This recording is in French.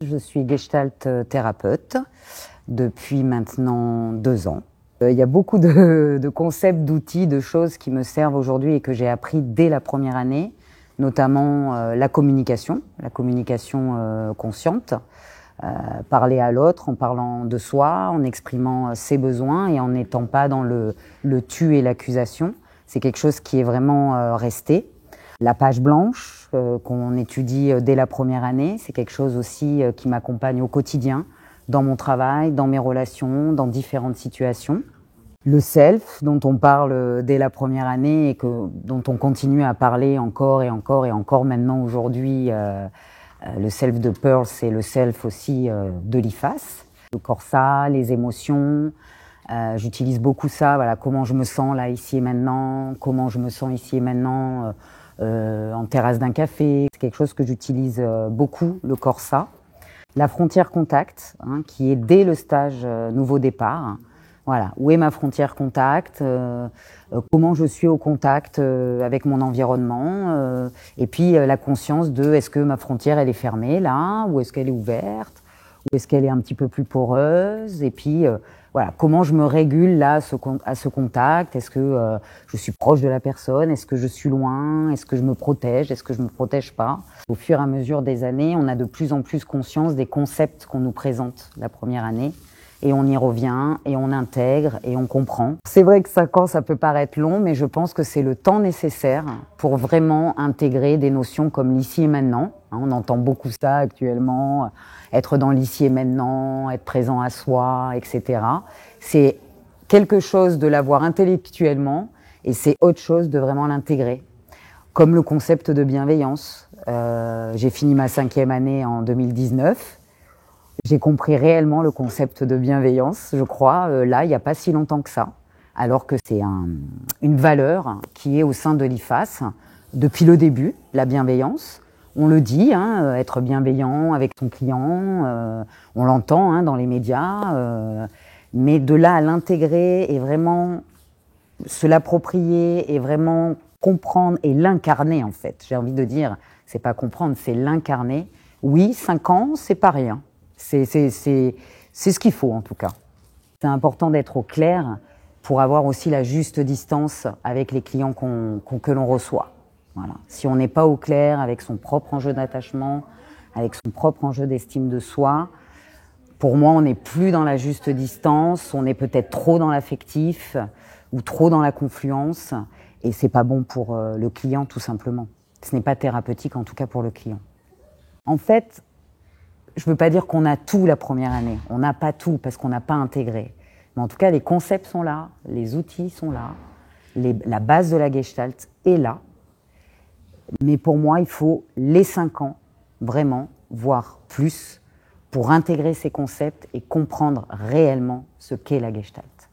Je suis gestalt thérapeute depuis maintenant 2 ans. Il y a beaucoup de concepts, d'outils, de choses qui me servent aujourd'hui et que j'ai appris dès la première année, notamment la communication consciente, parler à l'autre en parlant de soi, en exprimant ses besoins et en n'étant pas dans le tu et l'accusation. C'est quelque chose qui est vraiment resté. La page blanche qu'on étudie dès la première année, c'est quelque chose aussi qui m'accompagne au quotidien, dans mon travail, dans mes relations, dans différentes situations. Le self, dont on parle dès la première année et dont on continue à parler encore et encore et encore maintenant aujourd'hui, le self de Pearl, c'est le self aussi de l'IFAS. Le corps-ça, les émotions, j'utilise beaucoup ça, voilà, comment je me sens là, ici et maintenant, comment je me sens ici et maintenant en terrasse d'un café. C'est quelque chose que j'utilise beaucoup, le corps-ça. La frontière contact, qui est dès le stage nouveau départ. Voilà, où est ma frontière contact, comment je suis au contact avec mon environnement, et puis la conscience de est-ce que ma frontière elle est fermée là, ou est-ce qu'elle est ouverte, ou est-ce qu'elle est un petit peu plus poreuse, et puis voilà, comment je me régule là à ce contact, est-ce que je suis proche de la personne, est-ce que je suis loin, est-ce que je me protège, est-ce que je me protège pas. Au fur et à mesure des années, on a de plus en plus conscience des concepts qu'on nous présente la première année. Et on y revient, et on intègre, et on comprend. C'est vrai que 5 ans, ça peut paraître long, mais je pense que c'est le temps nécessaire pour vraiment intégrer des notions comme l'ici et maintenant. On entend beaucoup ça actuellement, être dans l'ici et maintenant, être présent à soi, etc. C'est quelque chose de l'avoir intellectuellement, et c'est autre chose de vraiment l'intégrer. Comme le concept de bienveillance. J'ai fini ma 5e année en 2019. J'ai compris réellement le concept de bienveillance, je crois, là, il n'y a pas si longtemps que ça, alors que c'est une valeur qui est au sein de l'IFAS depuis le début, la bienveillance. On le dit, être bienveillant avec son client, on l'entend dans les médias, mais de là à l'intégrer et vraiment se l'approprier et vraiment comprendre et l'incarner en fait. J'ai envie de dire, c'est pas comprendre, c'est l'incarner. Oui, 5 ans, c'est pas rien. C'est ce qu'il faut en tout cas. C'est important d'être au clair pour avoir aussi la juste distance avec les clients que l'on reçoit. Voilà. Si on n'est pas au clair avec son propre enjeu d'attachement, avec son propre enjeu d'estime de soi, pour moi on n'est plus dans la juste distance, on est peut-être trop dans l'affectif ou trop dans la confluence et c'est pas bon pour le client tout simplement. Ce n'est pas thérapeutique en tout cas pour le client. En fait, je ne veux pas dire qu'on a tout la première année. On n'a pas tout parce qu'on n'a pas intégré. Mais en tout cas, les concepts sont là, les outils sont là, la base de la Gestalt est là. Mais pour moi, il faut les 5 ans, vraiment, voire plus, pour intégrer ces concepts et comprendre réellement ce qu'est la Gestalt.